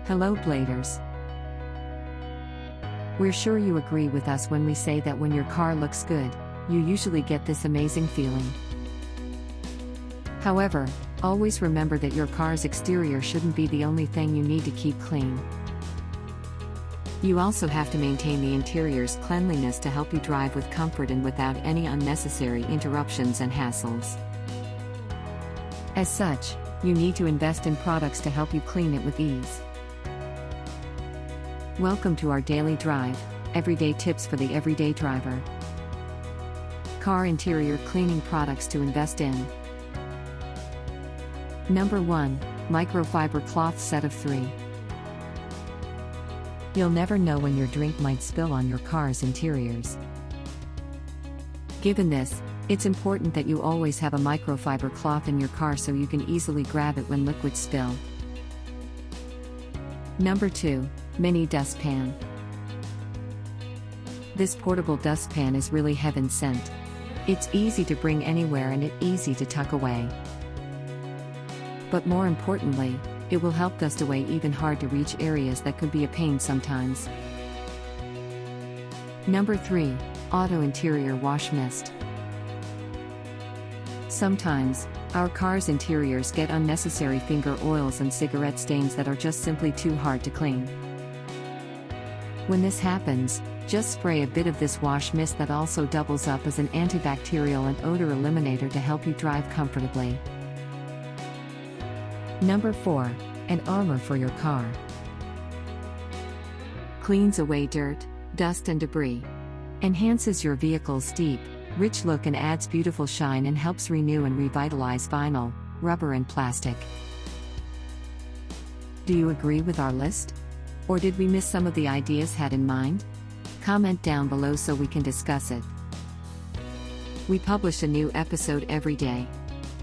Hello Bladers. We're sure you agree with us when we say that when your car looks good, you usually get this amazing feeling. However, always remember that your car's exterior shouldn't be the only thing you need to keep clean. You also have to maintain the interior's cleanliness to help you drive with comfort and without any unnecessary interruptions and hassles. As such, you need to invest in products to help you clean it with ease. Welcome to our daily drive, everyday tips for the everyday driver. Car interior cleaning products to invest in. Number 1, Microfiber Cloth Set of 3. You'll never know when your drink might spill on your car's interiors. Given this, it's important that you always have a microfiber cloth in your car so you can easily grab it when liquids spill. Number 2, Mini Dustpan. This portable dustpan is really heaven sent. It's easy to bring anywhere and it's easy to tuck away. But more importantly, it will help dust away even hard to reach areas that could be a pain sometimes. Number 3, Auto Interior Wash Mist. Sometimes, our car's interiors get unnecessary finger oils and cigarette stains that are just simply too hard to clean. When this happens, just spray a bit of this wash mist that also doubles up as an antibacterial and odor eliminator to help you drive comfortably. Number 4, an armor for your car. Cleans away dirt, dust and debris. Enhances your vehicle's deep, rich look and adds beautiful shine and helps renew and revitalize vinyl, rubber and plastic. Do you agree with our list? Or did we miss some of the ideas had in mind? Comment down below so we can discuss it. We publish a new episode every day.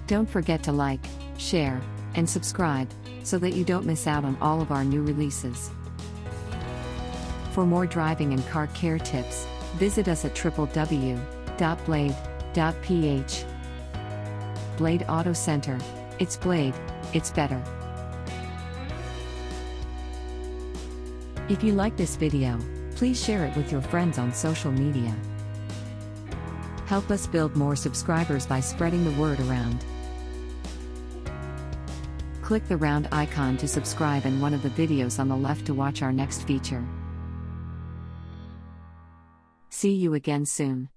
Don't forget to like, share, and subscribe, so that you don't miss out on all of our new releases. For more driving and car care tips, visit us at www.blade.ph. Blade Auto Center. It's Blade, it's better. If you like this video, please share it with your friends on social media. Help us build more subscribers by spreading the word around. Click the round icon to subscribe and one of the videos on the left to watch our next feature. See you again soon.